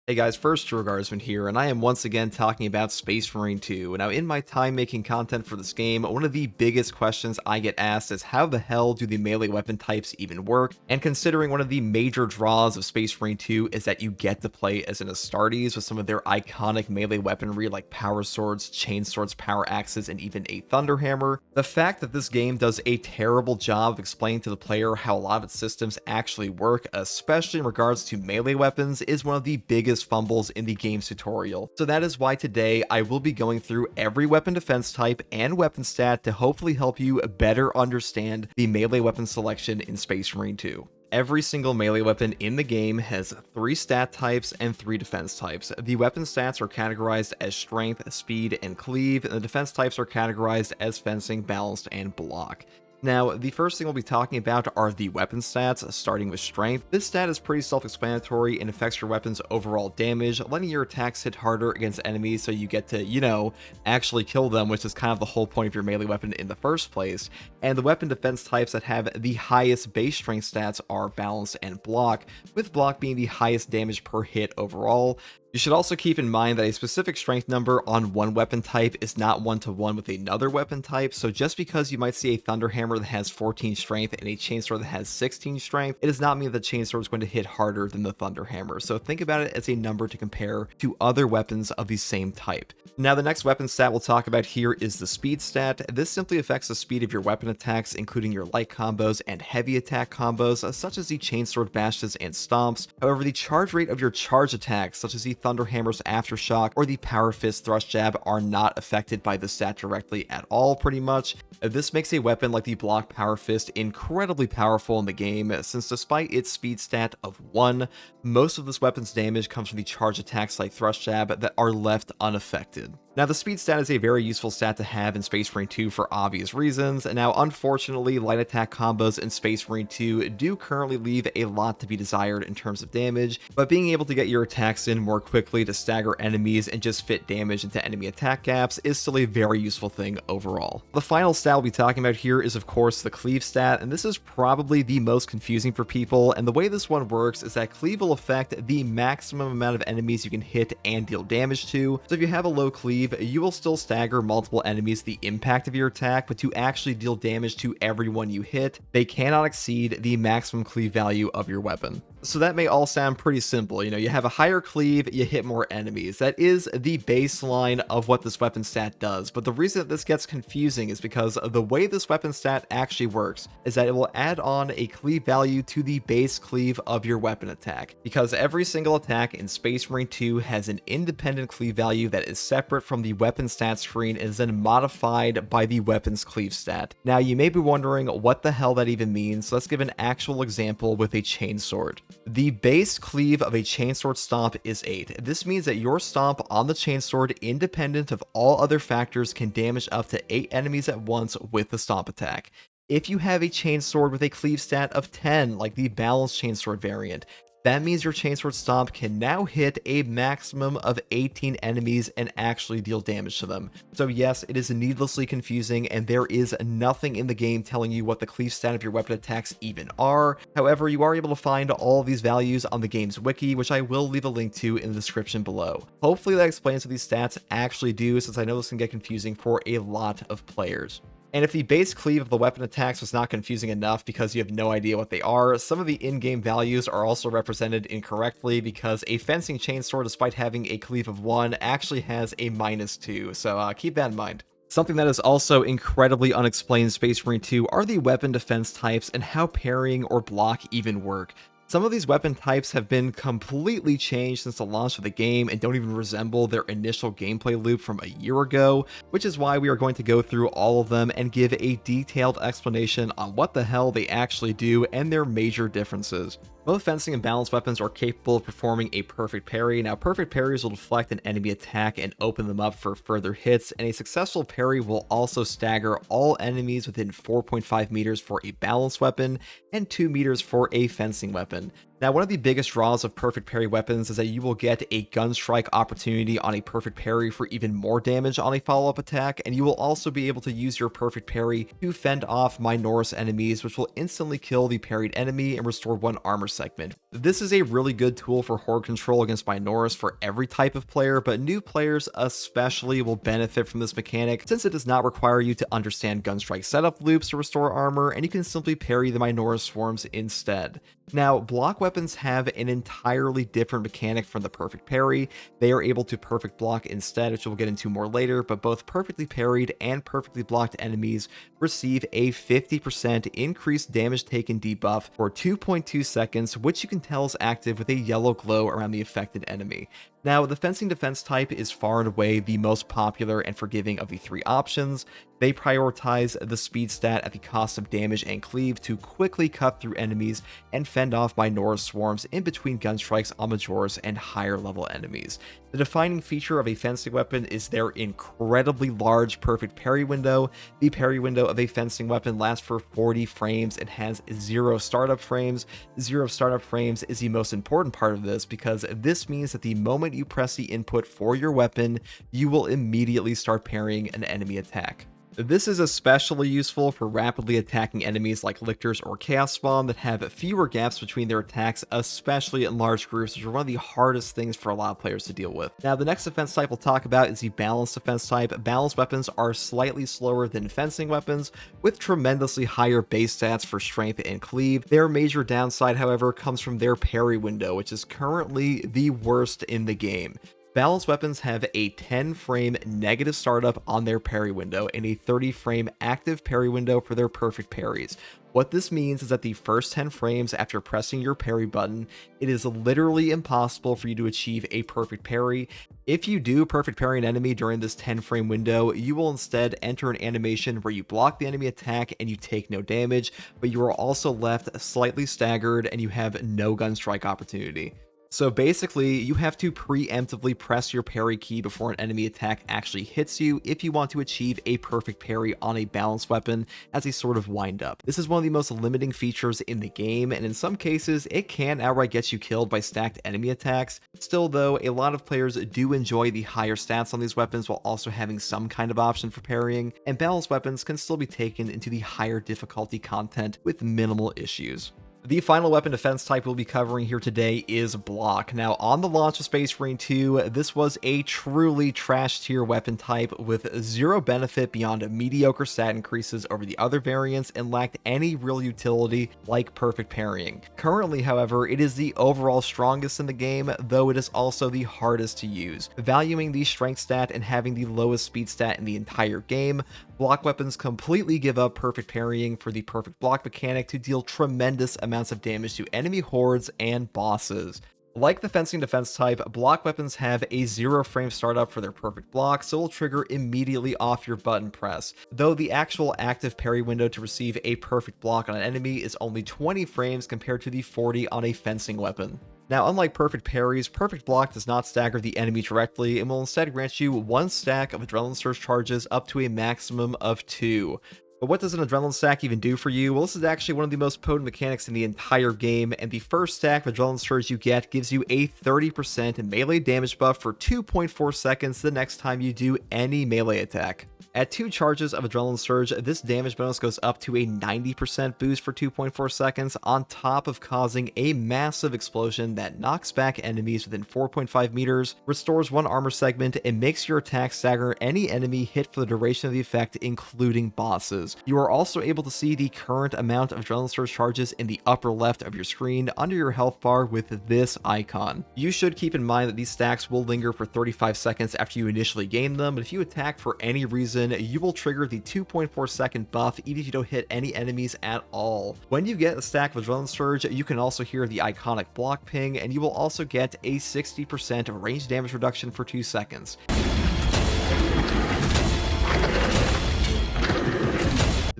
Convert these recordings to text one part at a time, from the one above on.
Hey guys, First Guardsman here, and I am once again talking about Space Marine 2. Now, in my time making content for this game, one of the biggest questions I get asked is how the hell do the melee weapon types even work? And considering one of the major draws of Space Marine 2 is that you get to play as an Astartes with some of their iconic melee weaponry like power swords, chain swords, power axes, and even a thunderhammer, the fact that this game does a terrible job of explaining to the player how a lot of its systems actually work, especially in regards to melee weapons, is one of the biggest fumbles in the game's tutorial. So that is why today I will be going through every weapon defense type and weapon stat to hopefully help you better understand the melee weapon selection in Space Marine 2. Every single melee weapon in the game has 3 stat types and 3 defense types. The weapon stats are categorized as strength, speed, and cleave, and the defense types are categorized as fencing, balanced, and block. Now, the first thing we'll be talking about are the weapon stats, starting with strength. This stat is pretty self-explanatory and affects your weapon's overall damage, letting your attacks hit harder against enemies so you get to, actually kill them, which is kind of the whole point of your melee weapon in the first place. And the weapon defense types that have the highest base strength stats are balance and block, with block being the highest damage per hit overall. You should also keep in mind that a specific strength number on one weapon type is not one-to-one with another weapon type, so just because you might see a thunderhammer that has 14 strength and a chainsword that has 16 strength, it does not mean that the chainsword is going to hit harder than the thunderhammer, so think about it as a number to compare to other weapons of the same type. Now, the next weapon stat we'll talk about here is the speed stat. This simply affects the speed of your weapon attacks, including your light combos and heavy attack combos, such as the chainsword bashes and stomps. However, the charge rate of your charge attacks, such as the Thunderhammer's Aftershock or the Power Fist Thrust Jab, are not affected by the stat directly at all, pretty much. This makes a weapon like the Block Power Fist incredibly powerful in the game, since despite its speed stat of 1, most of this weapon's damage comes from the charge attacks like Thrust Jab that are left unaffected. Now, the speed stat is a very useful stat to have in Space Marine 2 for obvious reasons. Now, unfortunately, light attack combos in Space Marine 2 do currently leave a lot to be desired in terms of damage, but being able to get your attacks in more quickly to stagger enemies and just fit damage into enemy attack gaps is still a very useful thing overall. The final stat we'll be talking about here is, of course, the cleave stat, and this is probably the most confusing for people, and the way this one works is that cleave will affect the maximum amount of enemies you can hit and deal damage to. So if you have a low cleave, you will still stagger multiple enemies the impact of your attack, but to actually deal damage to everyone you hit, they cannot exceed the maximum cleave value of your weapon. So that may all sound pretty simple. You have a higher cleave, you hit more enemies. That is the baseline of what this weapon stat does, but the reason that this gets confusing is because the way this weapon stat actually works is that it will add on a cleave value to the base cleave of your weapon attack, because every single attack in Space Marine 2 has an independent cleave value that is separate from the weapon stat screen and is then modified by the weapon's cleave stat. Now, you may be wondering what the hell that even means, so let's give an actual example with a chainsword. The base cleave of a chainsword stomp is 8. This means that your stomp on the chainsword, independent of all other factors, can damage up to 8 enemies at once with the stomp attack. If you have a chainsword with a cleave stat of 10, like the balanced chainsword variant, that means your chainsword stomp can now hit a maximum of 18 enemies and actually deal damage to them. So yes, it is needlessly confusing, and there is nothing in the game telling you what the cleave stat of your weapon attacks even are. However, you are able to find all of these values on the game's wiki, which I will leave a link to in the description below. Hopefully that explains what these stats actually do, since I know this can get confusing for a lot of players. And if the base cleave of the weapon attacks was not confusing enough because you have no idea what they are, some of the in-game values are also represented incorrectly, because a fencing chainsword, despite having a cleave of 1, actually has a -2, so keep that in mind. Something that is also incredibly unexplained in Space Marine 2 are the weapon defense types and how parrying or block even work. Some of these weapon types have been completely changed since the launch of the game and don't even resemble their initial gameplay loop from a year ago, which is why we are going to go through all of them and give a detailed explanation on what the hell they actually do and their major differences. Both fencing and balanced weapons are capable of performing a perfect parry. Now, perfect parries will deflect an enemy attack and open them up for further hits, and a successful parry will also stagger all enemies within 4.5 meters for a balanced weapon and 2 meters for a fencing weapon. Now, one of the biggest draws of perfect parry weapons is that you will get a gun strike opportunity on a perfect parry for even more damage on a follow-up attack, and you will also be able to use your perfect parry to fend off Minoris enemies, which will instantly kill the parried enemy and restore 1 armor segment. This is a really good tool for horde control against Minoris for every type of player, but new players especially will benefit from this mechanic since it does not require you to understand gun strike setup loops to restore armor, and you can simply parry the Minoris swarms instead. Now, block weapons have an entirely different mechanic from the perfect parry. They are able to perfect block instead, which we'll get into more later, but both perfectly parried and perfectly blocked enemies receive a 50% increased damage taken debuff for 2.2 seconds, which you can tell is active with a yellow glow around the affected enemy. Now, the fencing defense type is far and away the most popular and forgiving of the 3 options. They prioritize the speed stat at the cost of damage and cleave to quickly cut through enemies and fend off Minoris swarms in between gun strikes on Majoris and higher level enemies. The defining feature of a fencing weapon is their incredibly large perfect parry window. The parry window of a fencing weapon lasts for 40 frames and has 0 startup frames. 0 startup frames is the most important part of this because this means that the moment you press the input for your weapon, you will immediately start parrying an enemy attack. This is especially useful for rapidly attacking enemies like Lictors or Chaos Spawn that have fewer gaps between their attacks, especially in large groups, which are one of the hardest things for a lot of players to deal with. Now, the next defense type we'll talk about is the balanced defense type. Balanced weapons are slightly slower than fencing weapons, with tremendously higher base stats for strength and cleave. Their major downside, however, comes from their parry window, which is currently the worst in the game. Balanced weapons have a 10 frame negative startup on their parry window and a 30 frame active parry window for their perfect parries. What this means is that the first 10 frames after pressing your parry button, it is literally impossible for you to achieve a perfect parry. If you do perfect parry an enemy during this 10 frame window, you will instead enter an animation where you block the enemy attack and you take no damage, but you are also left slightly staggered and you have no gun strike opportunity. So basically, you have to preemptively press your parry key before an enemy attack actually hits you if you want to achieve a perfect parry on a balanced weapon as a sort of wind-up. This is one of the most limiting features in the game, and in some cases, it can outright get you killed by stacked enemy attacks. Still though, a lot of players do enjoy the higher stats on these weapons while also having some kind of option for parrying, and balanced weapons can still be taken into the higher difficulty content with minimal issues. The final weapon defense type we'll be covering here today is block. Now, on the launch of Space Marine 2, this was a truly trash tier weapon type with 0 benefit beyond mediocre stat increases over the other variants and lacked any real utility like perfect parrying. Currently, however, it is the overall strongest in the game, though it is also the hardest to use. Valuing the strength stat and having the lowest speed stat in the entire game, block weapons completely give up perfect parrying for the perfect block mechanic to deal tremendous amounts of damage to enemy hordes and bosses. Like the fencing defense type, block weapons have a 0 frame startup for their perfect block, so will trigger immediately off your button press, though the actual active parry window to receive a perfect block on an enemy is only 20 frames compared to the 40 on a fencing weapon. Now, unlike perfect parries, perfect block does not stagger the enemy directly and will instead grant you 1 stack of adrenaline surge charges up to a maximum of 2. But what does an adrenaline stack even do for you? Well, this is actually one of the most potent mechanics in the entire game, and the first stack of adrenaline surge you get gives you a 30% melee damage buff for 2.4 seconds the next time you do any melee attack. At 2 charges of Adrenaline Surge, this damage bonus goes up to a 90% boost for 2.4 seconds, on top of causing a massive explosion that knocks back enemies within 4.5 meters, restores 1 armor segment, and makes your attack stagger any enemy hit for the duration of the effect, including bosses. You are also able to see the current amount of Adrenaline Surge charges in the upper left of your screen under your health bar with this icon. You should keep in mind that these stacks will linger for 35 seconds after you initially gain them, but if you attack for any reason, you will trigger the 2.4 second buff even if you don't hit any enemies at all. When you get a stack of Adrenaline Surge, you can also hear the iconic block ping, and you will also get a 60% range damage reduction for 2 seconds.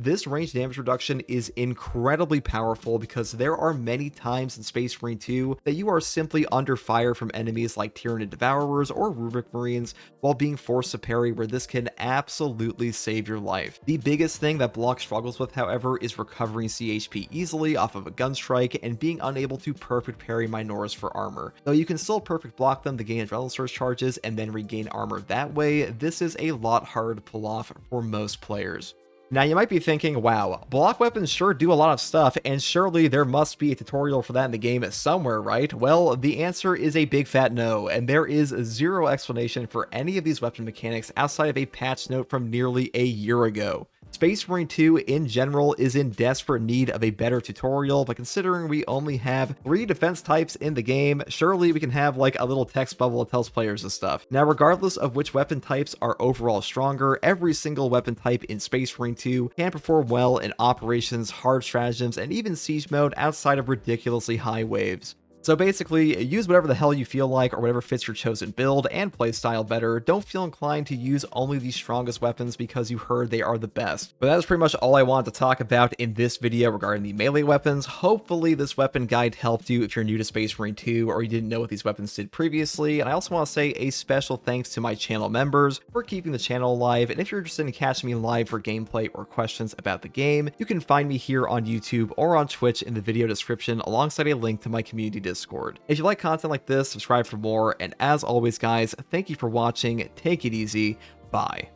this range damage reduction is incredibly powerful because there are many times in Space Marine 2 that you are simply under fire from enemies like Tyranid Devourers or Rubric Marines while being forced to parry, where this can absolutely save your life. The biggest thing that Block struggles with, however, is recovering CHP easily off of a gun strike and being unable to perfect parry Minoras for armor. Though you can still perfect block them to gain adrenaline surge charges and then regain armor that way, this is a lot harder to pull off for most players. Now you might be thinking, wow, block weapons sure do a lot of stuff, and surely there must be a tutorial for that in the game somewhere, right? Well, the answer is a big fat no, and there is zero explanation for any of these weapon mechanics outside of a patch note from nearly a year ago. Space Marine 2 in general is in desperate need of a better tutorial, but considering we only have 3 defense types in the game, surely we can have like a little text bubble that tells players this stuff. Now, regardless of which weapon types are overall stronger, every single weapon type in Space Marine 2 can perform well in operations, hard stratagems, and even siege mode outside of ridiculously high waves. So basically, use whatever the hell you feel like or whatever fits your chosen build and playstyle better. Don't feel inclined to use only the strongest weapons because you heard they are the best. But that is pretty much all I wanted to talk about in this video regarding the melee weapons. Hopefully this weapon guide helped you if you're new to Space Marine 2 or you didn't know what these weapons did previously. And I also want to say a special thanks to my channel members for keeping the channel alive. And if you're interested in catching me live for gameplay or questions about the game, you can find me here on YouTube or on Twitch in the video description alongside a link to my community Discord. If you like content like this, subscribe for more, and as always guys, thank you for watching, take it easy, bye.